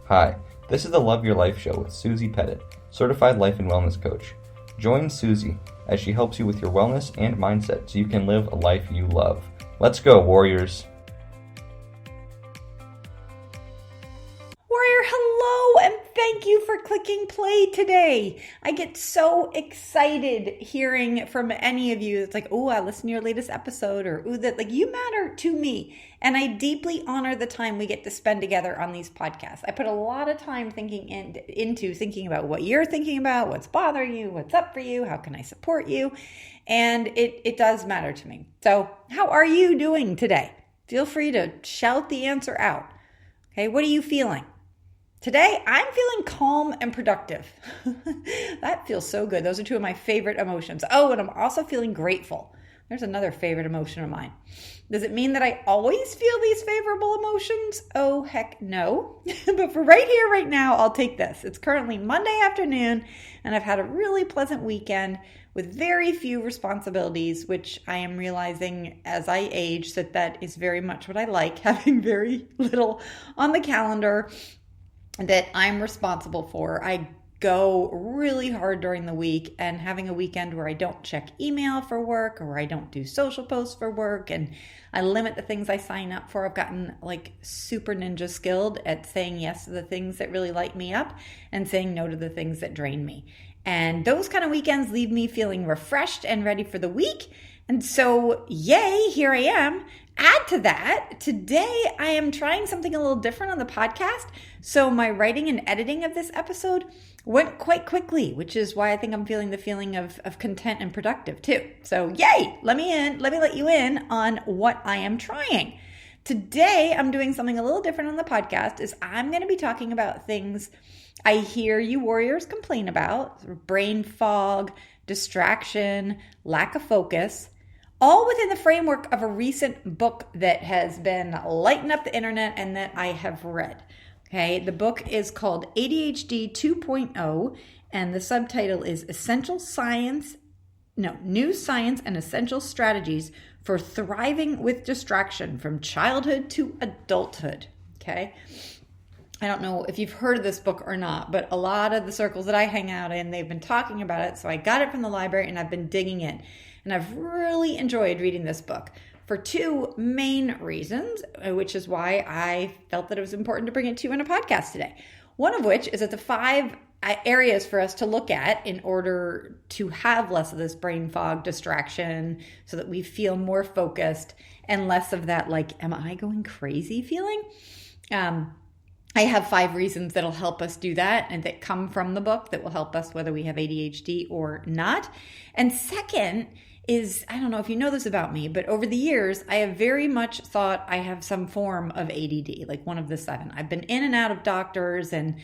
Hi, this is the Love Your Life Show with Susie Pettit, Certified Life and Wellness Coach. Join Susie as she helps you with your wellness and mindset so you can live a life you love. Let's go, Warriors! Warrior, hello, and thank you for clicking play today. I get so excited hearing from any of you. It's like, oh, I listened to your latest episode, or ooh, that, like, you matter to me. And I deeply honor the time we get to spend together on these podcasts. I put a lot of time into thinking about what you're thinking about, what's bothering you, what's up for you, how can I support you? And it does matter to me. So how are you doing today? Feel free to shout the answer out. Okay, what are you feeling? Today, I'm feeling calm and productive. That feels so good. Those are two of my favorite emotions. Oh, and I'm also feeling grateful. There's another favorite emotion of mine. Does it mean that I always feel these favorable emotions? Oh, heck no. But for right here, right now, I'll take this. It's currently Monday afternoon, and I've had a really pleasant weekend with very few responsibilities, which I am realizing as I age that is very much what I like, having very little on the calendar that I'm responsible for. I go really hard during the week, and having a weekend where I don't check email for work or I don't do social posts for work, and I limit the things I sign up for. I've gotten like super ninja skilled at saying yes to the things that really light me up and saying no to the things that drain me. And those kind of weekends leave me feeling refreshed and ready for the week. And so, yay, here I am. Add to that, today I am trying something a little different on the podcast. So my writing and editing of this episode went quite quickly, which is why I think I'm feeling the feeling of content and productive too. So yay, let me let you in on what I am trying. Today I'm doing something a little different on the podcast. Is I'm going to be talking about things I hear you warriors complain about: brain fog, distraction, lack of focus, all within the framework of a recent book that has been lighting up the internet and that I have read. Okay, the book is called ADHD 2.0, and the subtitle is New Science and Essential Strategies for Thriving with Distraction from Childhood to Adulthood. Okay, I don't know if you've heard of this book or not, but a lot of the circles that I hang out in, they've been talking about it. So I got it from the library and I've been digging in. And I've really enjoyed reading this book for two main reasons, which is why I felt that it was important to bring it to you in a podcast today. One of which is that the 5 areas for us to look at in order to have less of this brain fog distraction so that we feel more focused and less of that, like, am I going crazy feeling? I have 5 reasons that'll help us do that and that come from the book that will help us whether we have ADHD or not. And second is, I don't know if you know this about me, but over the years, I have very much thought I have some form of ADD, like one of the 7. I've been in and out of doctors, and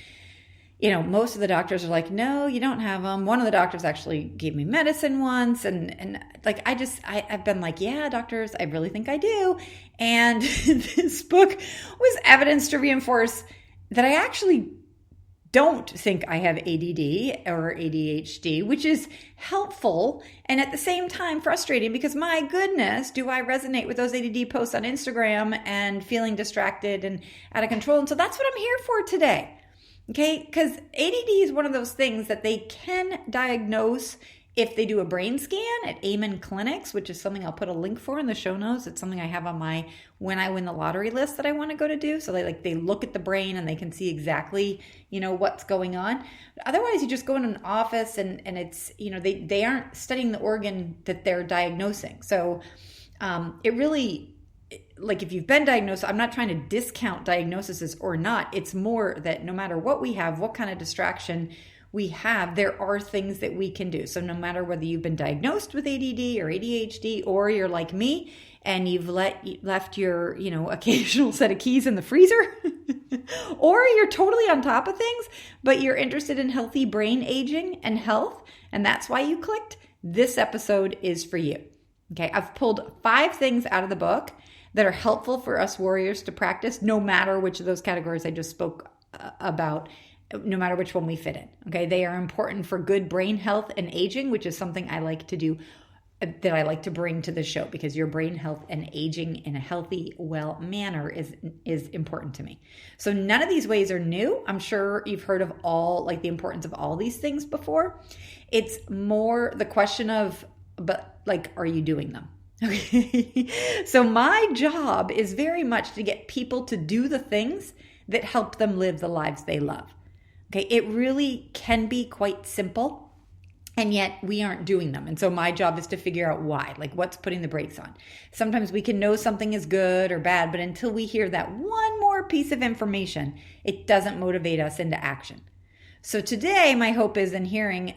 most of the doctors are like, no, you don't have them. One of the doctors actually gave me medicine once, and like I've been like, yeah, doctors, I really think I do. And this book was evidence to reinforce that I actually don't think I have ADD or ADHD, which is helpful and at the same time frustrating because, my goodness, do I resonate with those ADD posts on Instagram and feeling distracted and out of control. And so that's what I'm here for today. Okay, because ADD is one of those things that they can diagnose if they do a brain scan at Amen Clinics, which is something I'll put a link for in the show notes. It's something I have on my when I win the lottery list that I want to go to do. So they look at the brain and they can see exactly, what's going on. Otherwise, you just go in an office and it's, they aren't studying the organ that they're diagnosing. So it really, like, if you've been diagnosed, I'm not trying to discount diagnoses or not. It's more that no matter what we have, what kind of distraction we have, there are things that we can do. So no matter whether you've been diagnosed with ADD or ADHD, or you're like me and you've left your, occasional set of keys in the freezer, or you're totally on top of things, but you're interested in healthy brain aging and health, and that's why you clicked, this episode is for you. Okay, I've pulled 5 things out of the book that are helpful for us warriors to practice, no matter which of those categories I just spoke about, no matter which one we fit in. Okay, they are important for good brain health and aging, which is something I like to do that I like to bring to the show, because your brain health and aging in a healthy, well manner is important to me. So none of these ways are new. I'm sure you've heard of all, like, the importance of all these things before. It's more the question of, but like, are you doing them? Okay. So my job is very much to get people to do the things that help them live the lives they love. Okay. It really can be quite simple. And yet we aren't doing them. And so my job is to figure out why, like what's putting the brakes on. Sometimes we can know something is good or bad, but until we hear that one more piece of information, it doesn't motivate us into action. So today, my hope is in hearing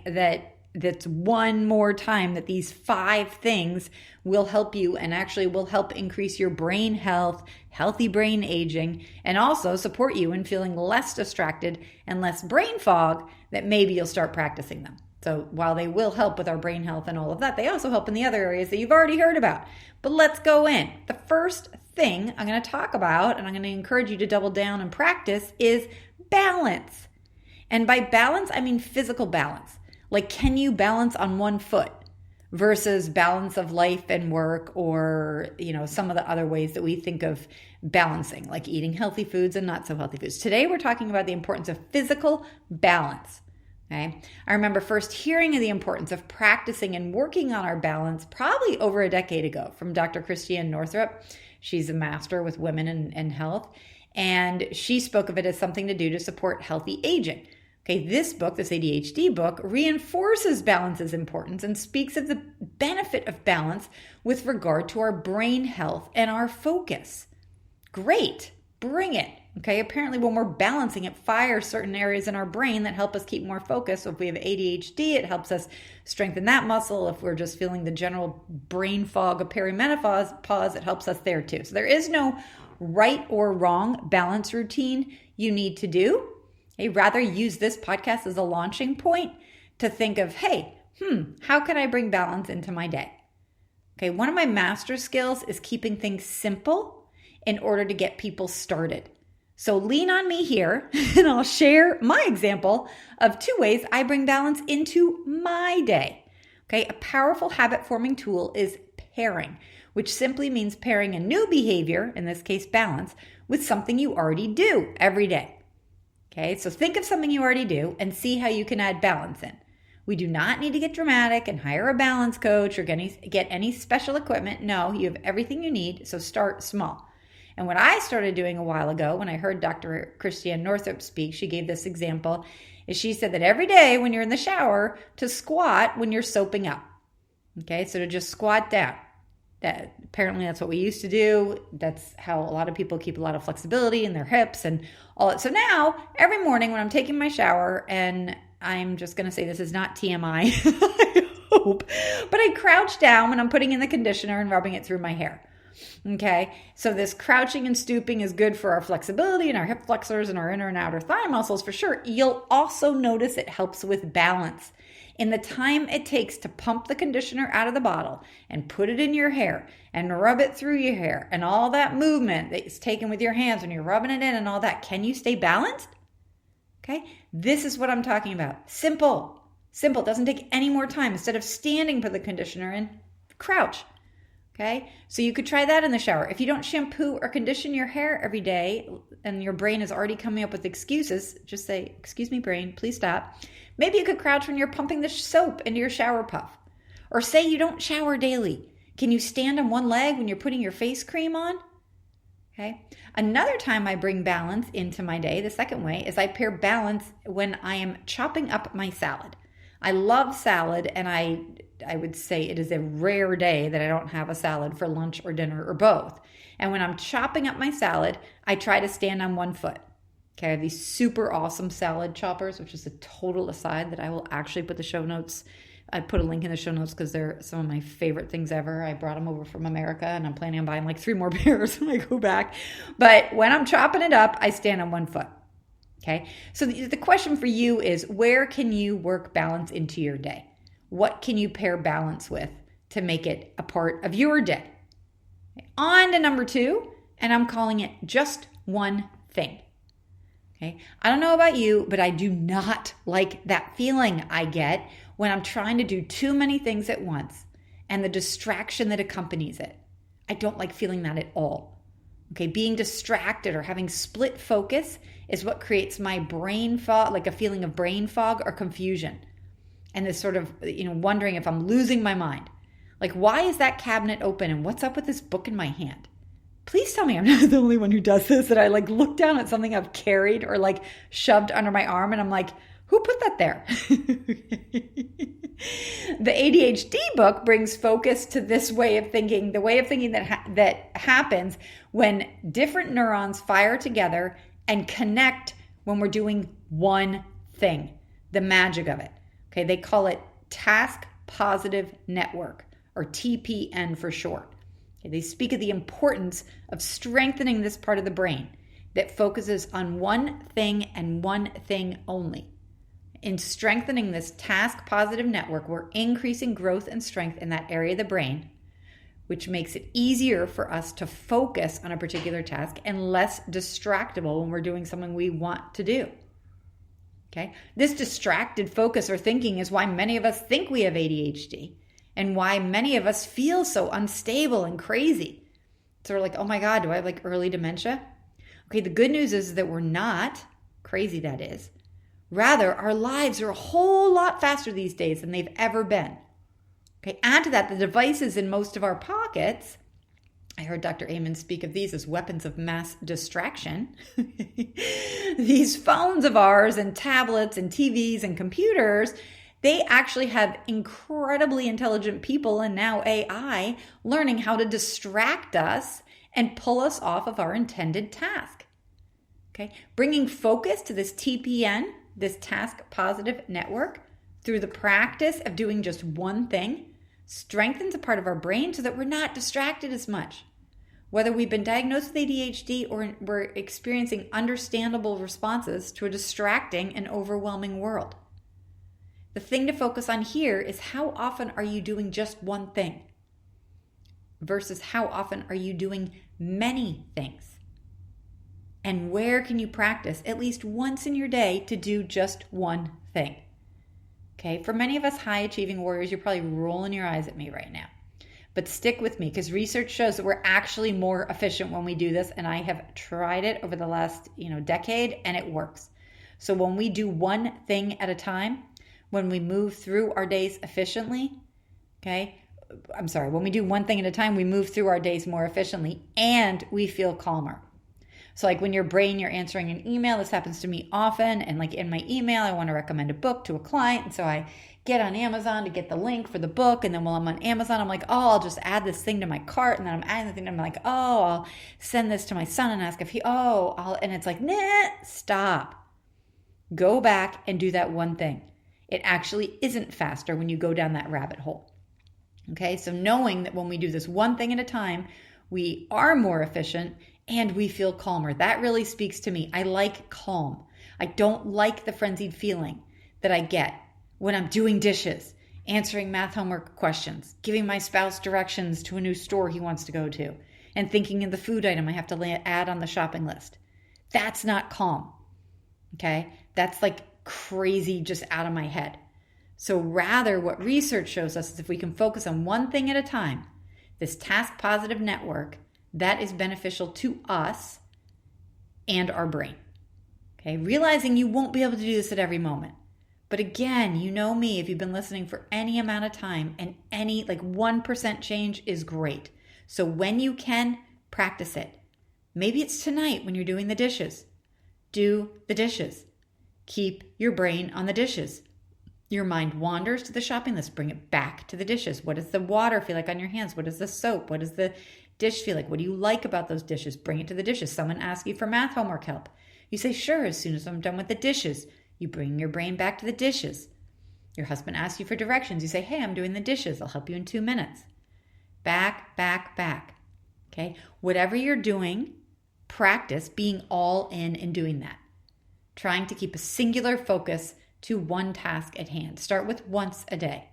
that's one more time that these 5 things will help you, and actually will help increase your brain health, healthy brain aging, and also support you in feeling less distracted and less brain fog, that maybe you'll start practicing them. So while they will help with our brain health and all of that, they also help in the other areas that you've already heard about. But let's go in. The first thing I'm going to talk about, and I'm going to encourage you to double down and practice, is balance. And by balance, I mean physical balance. Like, can you balance on one foot versus balance of life and work, or, some of the other ways that we think of balancing, like eating healthy foods and not so healthy foods. Today, we're talking about the importance of physical balance. Okay. I remember first hearing of the importance of practicing and working on our balance probably over a decade ago from Dr. Christiane Northrup. She's a master with women and health, and she spoke of it as something to do to support healthy aging. Okay, this book, this ADHD book, reinforces balance's importance and speaks of the benefit of balance with regard to our brain health and our focus. Great, bring it. Okay, apparently when we're balancing, it fires certain areas in our brain that help us keep more focused. So if we have ADHD, it helps us strengthen that muscle. If we're just feeling the general brain fog of perimenopause, it helps us there too. So there is no right or wrong balance routine you need to do. I rather use this podcast as a launching point to think of, hey, how can I bring balance into my day? Okay, one of my master skills is keeping things simple in order to get people started. So lean on me here, and I'll share my example of 2 ways I bring balance into my day. Okay, a powerful habit-forming tool is pairing, which simply means pairing a new behavior, in this case balance, with something you already do every day. Okay, so think of something you already do and see how you can add balance in. We do not need to get dramatic and hire a balance coach or get any special equipment. No, you have everything you need, so start small. And what I started doing a while ago, when I heard Dr. Christiane Northrup speak, she gave this example, is she said that every day when you're in the shower, to squat when you're soaping up. Okay, so to just squat down. Apparently that's what we used to do. That's how a lot of people keep a lot of flexibility in their hips and all that. So now, every morning when I'm taking my shower, and I'm just going to say this is not TMI, I hope, but I crouch down when I'm putting in the conditioner and rubbing it through my hair. Okay, so this crouching and stooping is good for our flexibility and our hip flexors and our inner and outer thigh muscles for sure. You'll also notice it helps with balance. In the time it takes to pump the conditioner out of the bottle and put it in your hair and rub it through your hair and all that movement that's taken with your hands when you're rubbing it in and all that, can you stay balanced? Okay, this is what I'm talking about. Simple. Simple. It doesn't take any more time. Instead of standing, put the conditioner in, crouch. Okay, so you could try that in the shower. If you don't shampoo or condition your hair every day and your brain is already coming up with excuses, just say, excuse me, brain, please stop. Maybe you could crouch when you're pumping the soap into your shower puff. Or say you don't shower daily. Can you stand on one leg when you're putting your face cream on? Okay. Another time I bring balance into my day, the second way, is I pair balance when I am chopping up my salad. I love salad, and I would say it is a rare day that I don't have a salad for lunch or dinner or both. And when I'm chopping up my salad, I try to stand on one foot. Okay, I have these super awesome salad choppers, which is a total aside that I will actually put the show notes. I put a link in the show notes because they're some of my favorite things ever. I brought them over from America, and I'm planning on buying like 3 more pairs when I go back. But when I'm chopping it up, I stand on one foot. Okay, so the question for you is, where can you work balance into your day? What can you pair balance with to make it a part of your day? On to number 2, and I'm calling it just one thing. Okay, I don't know about you, but I do not like that feeling I get when I'm trying to do too many things at once and the distraction that accompanies it. I don't like feeling that at all. Okay, being distracted or having split focus is what creates my brain fog, like a feeling of brain fog or confusion. And this sort of, wondering if I'm losing my mind. Like, why is that cabinet open and what's up with this book in my hand? Please tell me I'm not the only one who does this, that I look down at something I've carried or shoved under my arm and I'm like, who put that there? The ADHD book brings focus to this way of thinking, the way of thinking that happens when different neurons fire together and connect when we're doing one thing, the magic of it. Okay, they call it task positive network, or TPN for short. Okay, they speak of the importance of strengthening this part of the brain that focuses on one thing and one thing only. In strengthening this task positive network, we're increasing growth and strength in that area of the brain, which makes it easier for us to focus on a particular task and less distractible when we're doing something we want to do. Okay? This distracted focus or thinking is why many of us think we have ADHD and why many of us feel so unstable and crazy. So we're like, oh my God, do I have early dementia? Okay, the good news is that we're not crazy, that is. Rather, our lives are a whole lot faster these days than they've ever been. Okay, add to that the devices in most of our pockets. I heard Dr. Amen speak of these as weapons of mass distraction. These phones of ours and tablets and TVs and computers, they actually have incredibly intelligent people and now AI learning how to distract us and pull us off of our intended task. Okay, bringing focus to this TPN, this task positive network, through the practice of doing just one thing, strengthens a part of our brain so that we're not distracted as much. Whether we've been diagnosed with ADHD or we're experiencing understandable responses to a distracting and overwhelming world. The thing to focus on here is how often are you doing just one thing versus how often are you doing many things? And where can you practice at least once in your day to do just one thing? Okay, for many of us high achieving warriors, you're probably rolling your eyes at me right now. But stick with me because research shows that we're actually more efficient when we do this. And I have tried it over the last decade and it works. So when we do one thing at a time, when we move through our days efficiently, when we do one thing at a time, we move through our days more efficiently and we feel calmer. So when you're answering an email, this happens to me often. And in my email, I want to recommend a book to a client. And so I get on Amazon to get the link for the book. And then while I'm on Amazon, I'm like, oh, I'll just add this thing to my cart. And then I'm adding the thing. And I'm like, oh, I'll send this to my son and ask if and it's like, nah, stop. Go back and do that one thing. It actually isn't faster when you go down that rabbit hole. Okay, so knowing that when we do this one thing at a time, we are more efficient and we feel calmer. That really speaks to me. I like calm. I don't like the frenzied feeling that I get when I'm doing dishes, answering math homework questions, giving my spouse directions to a new store he wants to go to, and thinking of the food item I have to add on the shopping list. That's not calm. Okay? That's crazy, just out of my head. So rather, what research shows us is if we can focus on one thing at a time, this task positive network, that is beneficial to us and our brain. Okay, realizing you won't be able to do this at every moment. But again, you know me, if you've been listening for any amount of time, and any 1% change is great. So when you can, practice it. Maybe it's tonight when you're doing the dishes. Do the dishes. Keep your brain on the dishes. Your mind wanders to the shopping list. Bring it back to the dishes. What does the water feel like on your hands? What does the soap? What does the dish feel like? What do you like about those dishes? Bring it to the dishes. Someone asks you for math homework help. You say, sure, as soon as I'm done with the dishes. You bring your brain back to the dishes. Your husband asks you for directions. You say, hey, I'm doing the dishes. I'll help you in 2 minutes. Back, back, back. Okay? Whatever you're doing, practice being all in and doing that. Trying to keep a singular focus to one task at hand. Start with once a day.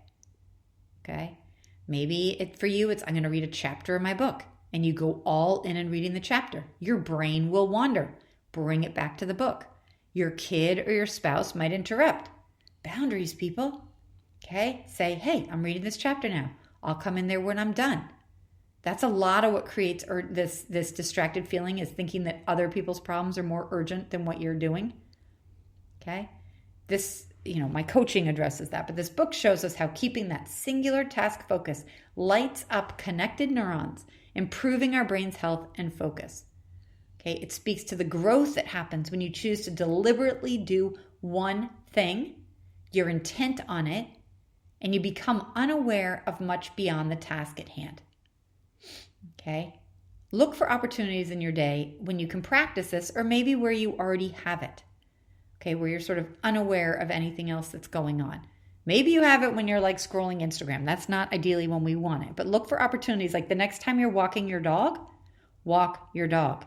Okay? Maybe for you, it's I'm going to read a chapter of my book. And you go all in and reading the chapter. Your brain will wander. Bring it back to the book. Your kid or your spouse might interrupt. Boundaries, people. Okay? Say, hey, I'm reading this chapter now. I'll come in there when I'm done. That's a lot of what creates this distracted feeling, is thinking that other people's problems are more urgent than what you're doing. Okay? This, my coaching addresses that, but this book shows us how keeping that singular task focus lights up connected neurons, improving our brain's health and focus. Okay? It speaks to the growth that happens when you choose to deliberately do one thing, you're intent on it, and you become unaware of much beyond the task at hand. Okay? Look for opportunities in your day when you can practice this, or maybe where you already have it. Okay, where you're sort of unaware of anything else that's going on. Maybe you have it when you're like scrolling Instagram. That's not ideally when we want it. But look for opportunities, like the next time you're walking your dog, walk your dog.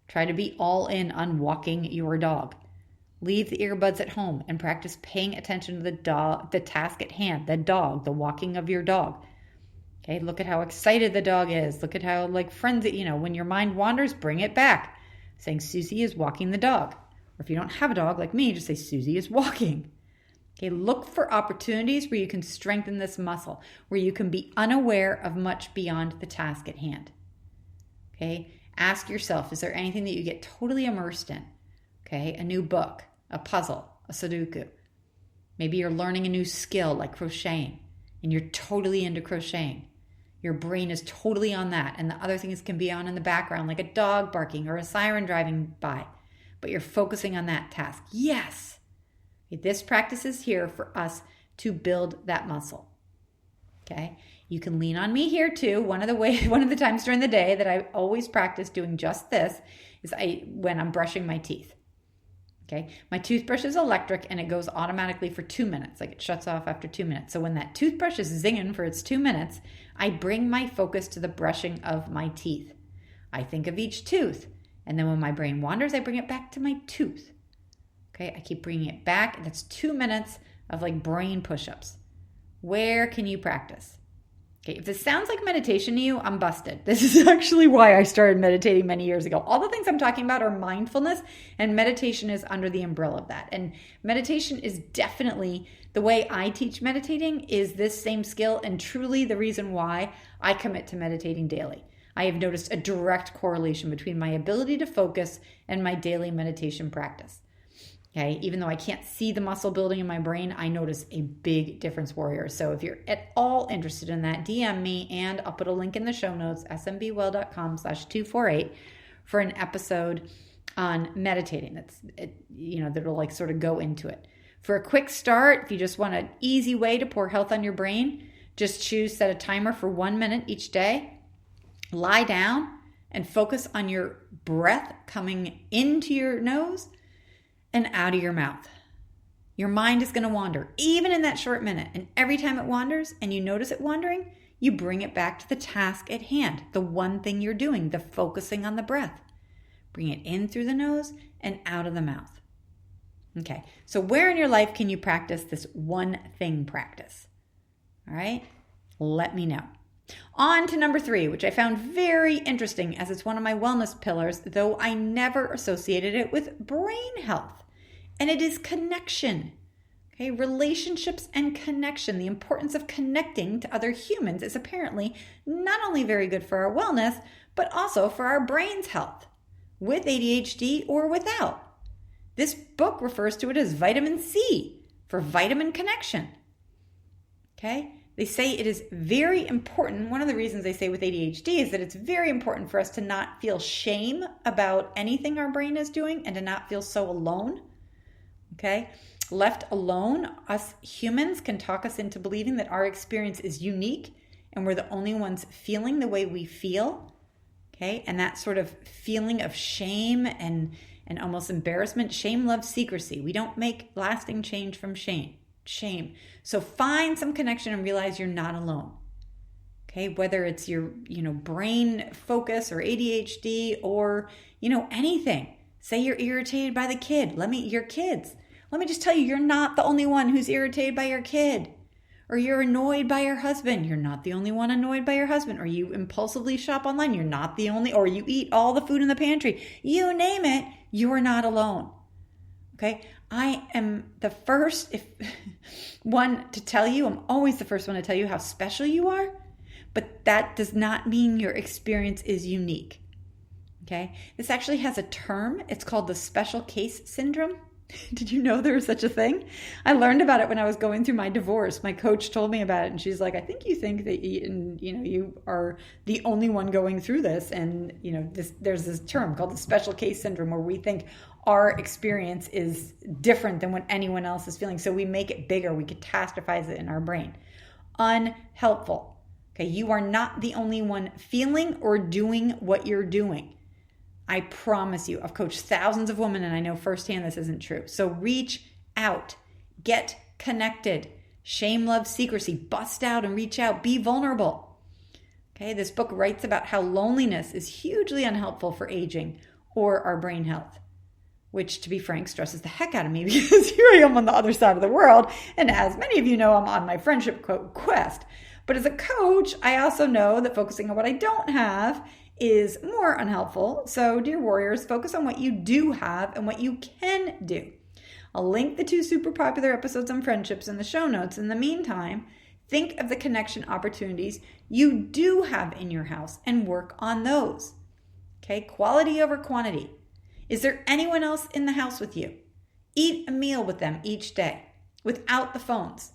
Try to be all in on walking your dog. Leave the earbuds at home and practice paying attention to the task at hand, the dog, the walking of your dog. Okay, look at how excited the dog is. Look at how friends, when your mind wanders, bring it back. Saying Susie is walking the dog. Or if you don't have a dog like me, just say Susie is walking. Okay, look for opportunities where you can strengthen this muscle, where you can be unaware of much beyond the task at hand. Okay, ask yourself, is there anything that you get totally immersed in? Okay, a new book, a puzzle, a Sudoku. Maybe you're learning a new skill like crocheting, and you're totally into crocheting. Your brain is totally on that, and the other things can be on in the background, like a dog barking or a siren driving by, but you're focusing on that task. Yes! This practice is here for us to build that muscle. Okay? You can lean on me here too. One of the times during the day that I always practice doing just this is when I'm brushing my teeth. Okay? My toothbrush is electric and it goes automatically for 2 minutes. Like it shuts off after 2 minutes. So when that toothbrush is zinging for its 2 minutes, I bring my focus to the brushing of my teeth. I think of each tooth. And then when my brain wanders, I bring it back to my tooth. Okay? I keep bringing it back. That's 2 minutes of brain push-ups. Where can you practice? Okay, if this sounds like meditation to you, I'm busted. This is actually why I started meditating many years ago. All the things I'm talking about are mindfulness, and meditation is under the umbrella of that. And meditation is definitely, the way I teach meditating is this same skill, and truly the reason why I commit to meditating daily. I have noticed a direct correlation between my ability to focus and my daily meditation practice. Okay, even though I can't see the muscle building in my brain, I notice a big difference, warrior. So if you're at all interested in that, DM me, and I'll put a link in the show notes, smbwell.com/248, for an episode on meditating. That'll sort of go into it. For a quick start, if you just want an easy way to pour health on your brain, just set a timer for 1 minute each day. Lie down and focus on your breath coming into your nose and out of your mouth. Your mind is going to wander, even in that short minute. And every time it wanders and you notice it wandering, you bring it back to the task at hand, the one thing you're doing, the focusing on the breath. Bring it in through the nose and out of the mouth. Okay, so where in your life can you practice this one thing practice? All right, let me know. On to number 3, which I found very interesting as it's one of my wellness pillars, though I never associated it with brain health. And it is connection. Okay, relationships and connection. The importance of connecting to other humans is apparently not only very good for our wellness, but also for our brain's health, with ADHD or without. This book refers to it as vitamin C, for vitamin connection. Okay? They say it is very important. One of the reasons they say with ADHD is that it's very important for us to not feel shame about anything our brain is doing and to not feel so alone. Okay? Left alone, us humans can talk us into believing that our experience is unique and we're the only ones feeling the way we feel. Okay? And that sort of feeling of shame and almost embarrassment. Shame loves secrecy. We don't make lasting change from shame. So find some connection and realize you're not alone. Okay, whether it's your, brain focus or ADHD or, anything. Say you're irritated by your kids. Let me just tell you, you're not the only one who's irritated by your kid. Or you're annoyed by your husband. You're not the only one annoyed by your husband. Or you impulsively shop online. You're not the only, or you eat all the food in the pantry. You name it, you're not alone. Okay, I am the first one to tell you, I'm always the first one to tell you how special you are. but that does not mean your experience is unique. Okay? This actually has a term. It's called the special case syndrome. Did you know there was such a thing? I learned about it when I was going through my divorce. My coach told me about it, and she's like, I think you think that you are the only one going through this. And there's this term called the special case syndrome where we think our experience is different than what anyone else is feeling. So we make it bigger. We catastrophize it in our brain. Unhelpful. Okay, you are not the only one feeling or doing what you're doing. I promise you, I've coached thousands of women and I know firsthand this isn't true. So reach out, get connected, shame, love, secrecy, bust out and reach out, be vulnerable. Okay, this book writes about how loneliness is hugely unhelpful for aging or our brain health, which, to be frank, stresses the heck out of me because here I am on the other side of the world. And as many of you know, I'm on my friendship quest. But as a coach, I also know that focusing on what I don't have is more unhelpful. So, dear warriors, focus on what you do have and what you can do. I'll link the 2 super popular episodes on friendships in the show notes. In the meantime, think of the connection opportunities you do have in your house and work on those. Okay, quality over quantity. Is there anyone else in the house with you? Eat a meal with them each day without the phones.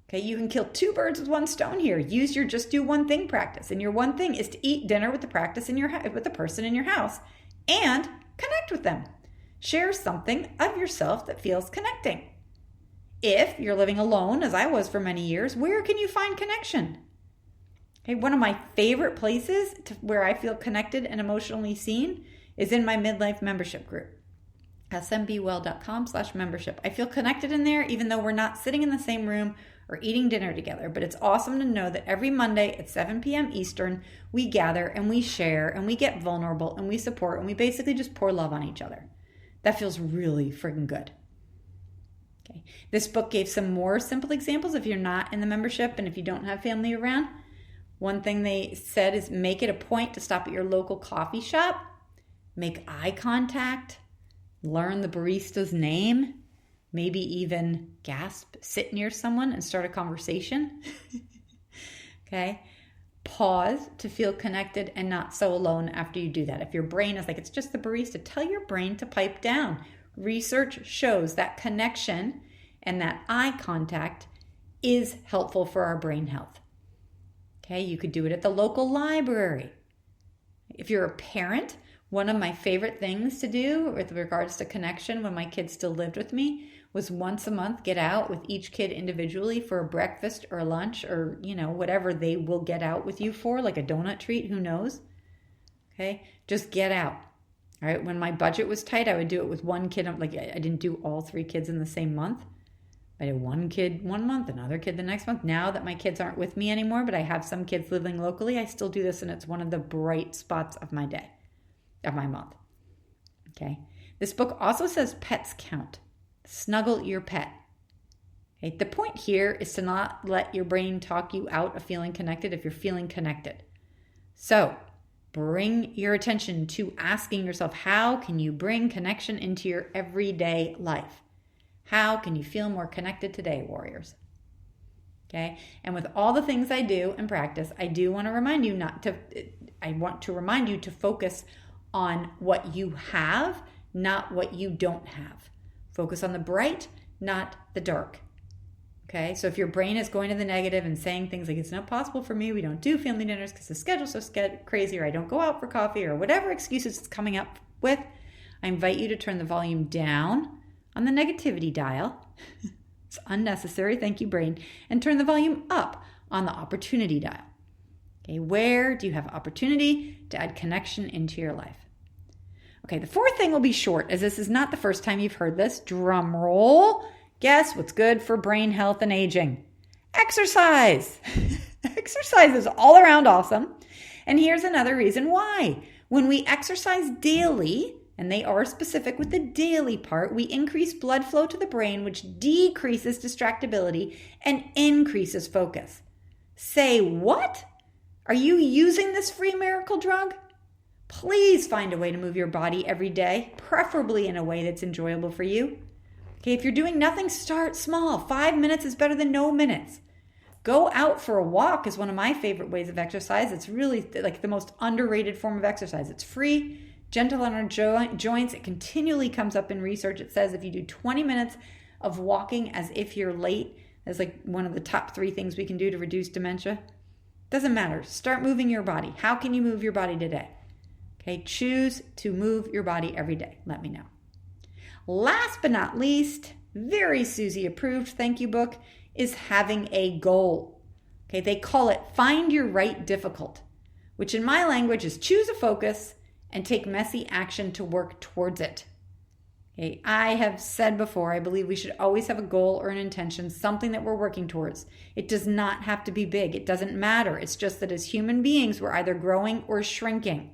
Okay, you can kill 2 birds with 1 stone here. Use your just do one thing practice. And your one thing is to eat dinner with the person in your house and connect with them. Share something of yourself that feels connecting. If you're living alone, as I was for many years, where can you find connection? Okay, one of my favorite places where I feel connected and emotionally seen is in my midlife membership group. smbwell.com/membership. I feel connected in there even though we're not sitting in the same room or eating dinner together. But it's awesome to know that every Monday at 7 p.m. Eastern, we gather and we share and we get vulnerable and we support and we basically just pour love on each other. That feels really freaking good. Okay. This book gave some more simple examples if you're not in the membership and if you don't have family around. One thing they said is make it a point to stop at your local coffee shop, make eye contact, learn the barista's name, maybe even gasp, sit near someone and start a conversation. Okay. Pause to feel connected and not so alone after you do that. If your brain is like, it's just the barista, tell your brain to pipe down. Research shows that connection and that eye contact is helpful for our brain health. Okay. You could do it at the local library. If you're a parent, one of my favorite things to do with regards to connection when my kids still lived with me was once a month get out with each kid individually for a breakfast or a lunch or, whatever they will get out with you for, like a donut treat, who knows? Okay, just get out. All right, when my budget was tight, I would do it with one kid. Like I didn't do all 3 kids in the same month. I did one kid one month, another kid the next month. Now that my kids aren't with me anymore, but I have some kids living locally, I still do this and it's one of the bright spots of my day. Of my month. Okay. This book also says pets count. Snuggle your pet. Okay. The point here is to not let your brain talk you out of feeling connected if you're feeling connected. So bring your attention to asking yourself, how can you bring connection into your everyday life? How can you feel more connected today, warriors? Okay. And with all the things I do and practice, I want to remind you to focus on what you have, not what you don't have. Focus on the bright, not the dark. Okay, so if your brain is going to the negative and saying things like, it's not possible for me, we don't do family dinners because the schedule's so crazy, or I don't go out for coffee, or whatever excuses it's coming up with, I invite you to turn the volume down on the negativity dial. It's unnecessary, thank you, brain. And turn the volume up on the opportunity dial. Okay, where do you have opportunity to add connection into your life? Okay, the 4th thing will be short, as this is not the first time you've heard this. Drum roll. Guess what's good for brain health and aging? Exercise. Exercise is all around awesome. And here's another reason why. When we exercise daily, and they are specific with the daily part, we increase blood flow to the brain, which decreases distractibility and increases focus. Say what? Are you using this free miracle drug? Please find a way to move your body every day, preferably in a way that's enjoyable for you. Okay, if you're doing nothing, start small. 5 minutes is better than no minutes. Go out for a walk is one of my favorite ways of exercise. It's really like the most underrated form of exercise. It's free, gentle on our joints. It continually comes up in research. It says if you do 20 minutes of walking as if you're late, that's like one of the top 3 things we can do to reduce dementia. Doesn't matter. Start moving your body. How can you move your body today? Okay, choose to move your body every day. Let me know. Last but not least, very Susie approved thank you book is having a goal. Okay, they call it Find Your Right Difficult, which in my language is choose a focus and take messy action to work towards it. Okay, I have said before, I believe we should always have a goal or an intention, something that we're working towards. It does not have to be big. It doesn't matter. It's just that as human beings, we're either growing or shrinking.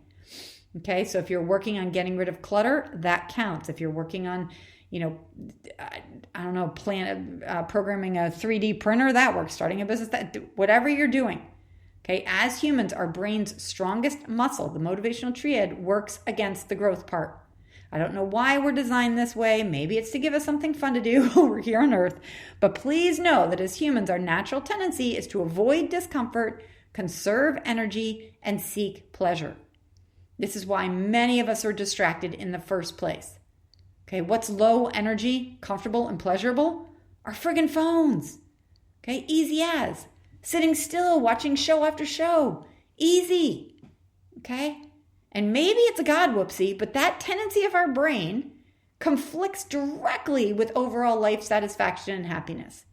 Okay, so if you're working on getting rid of clutter, that counts. If you're working on, programming a 3D printer, that works. Starting a business, whatever you're doing. Okay, as humans, our brain's strongest muscle, the motivational triad, works against the growth part. I don't know why we're designed this way. Maybe it's to give us something fun to do while we're here on Earth. But please know that as humans, our natural tendency is to avoid discomfort, conserve energy, and seek pleasure. This is why many of us are distracted in the first place. Okay, what's low energy, comfortable, and pleasurable? Our friggin' phones. Okay, easy as. Sitting still, watching show after show. Easy. Okay? And maybe it's a God whoopsie, but that tendency of our brain conflicts directly with overall life satisfaction and happiness.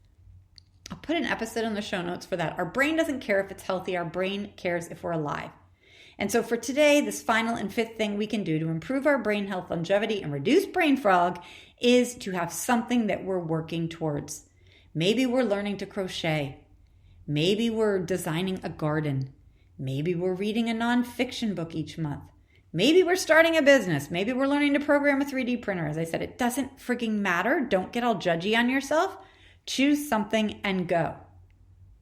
I'll put an episode in the show notes for that. Our brain doesn't care if it's healthy. Our brain cares if we're alive. And so for today, this final and 5th thing we can do to improve our brain health, longevity, and reduce brain fog is to have something that we're working towards. Maybe we're learning to crochet. Maybe we're designing a garden. Maybe we're reading a nonfiction book each month. Maybe we're starting a business. Maybe we're learning to program a 3D printer. As I said, it doesn't freaking matter. Don't get all judgy on yourself. Choose something and go.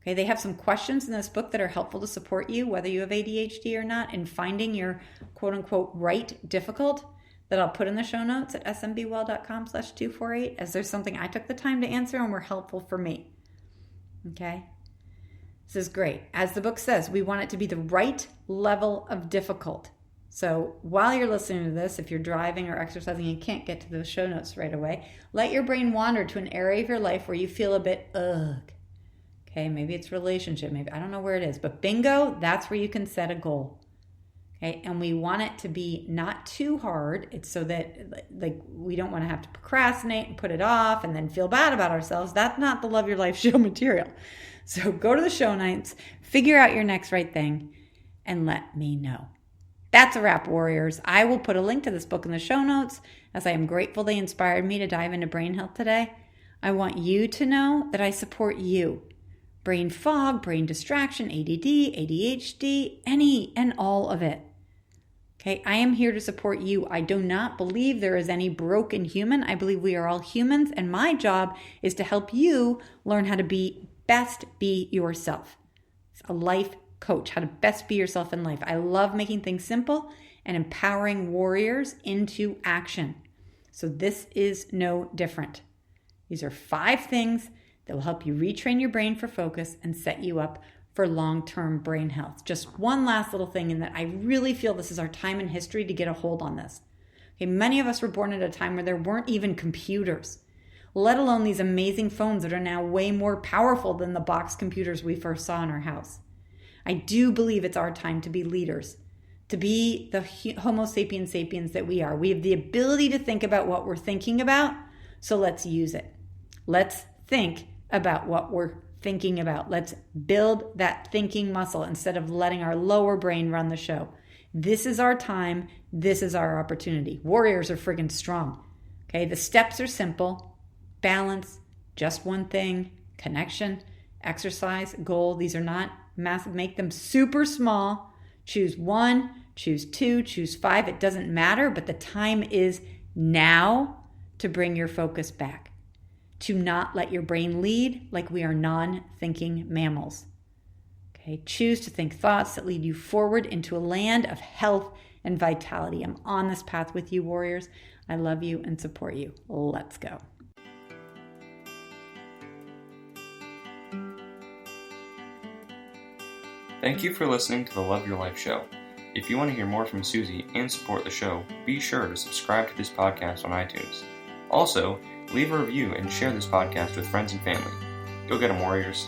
Okay, they have some questions in this book that are helpful to support you, whether you have ADHD or not, in finding your quote-unquote right difficult that I'll put in the show notes at smbwell.com/248, as there's something I took the time to answer and were helpful for me. Okay? This is great. As the book says, we want it to be the right level of difficult. So while you're listening to this, if you're driving or exercising and can't get to those show notes right away, let your brain wander to an area of your life where you feel a bit, ugh. Okay, maybe it's relationship, maybe, I don't know where it is, but bingo, that's where you can set a goal. Okay, and we want it to be not too hard. It's so that like we don't want to have to procrastinate and put it off and then feel bad about ourselves. That's not the Love Your Life show material. So go to the show notes, figure out your next right thing, and let me know. That's a wrap, warriors. I will put a link to this book in the show notes, as I am grateful they inspired me to dive into brain health today. I want you to know that I support you. Brain fog, brain distraction, ADD, ADHD, any and all of it. Okay, I am here to support you. I do not believe there is any broken human. I believe we are all humans, and my job is to help you learn how to be yourself. It's a life coach, how to best be yourself in life. I love making things simple and empowering warriors into action. So this is no different. These are 5 things that will help you retrain your brain for focus and set you up for long-term brain health. Just one last little thing, in that I really feel this is our time in history to get a hold on this. Okay, many of us were born at a time where there weren't even computers, let alone these amazing phones that are now way more powerful than the box computers we first saw in our house. I do believe it's our time to be leaders, to be the Homo sapiens sapiens that we are. We have the ability to think about what we're thinking about, so let's use it. Let's think about what we're thinking about. Let's build that thinking muscle instead of letting our lower brain run the show. This is our time. This is our opportunity. Warriors are friggin' strong. Okay, the steps are simple. Balance, just one thing, connection, exercise, goal. These are not massive. Make them super small. Choose 1, choose 2, choose 5. It doesn't matter, but the time is now to bring your focus back. To not let your brain lead like we are non-thinking mammals. Okay, choose to think thoughts that lead you forward into a land of health and vitality. I'm on this path with you, warriors. I love you and support you. Let's go. Thank you for listening to the Love Your Life show. If you want to hear more from Susie and support the show, be sure to subscribe to this podcast on iTunes. Also, leave a review and share this podcast with friends and family. Go get 'em, Warriors.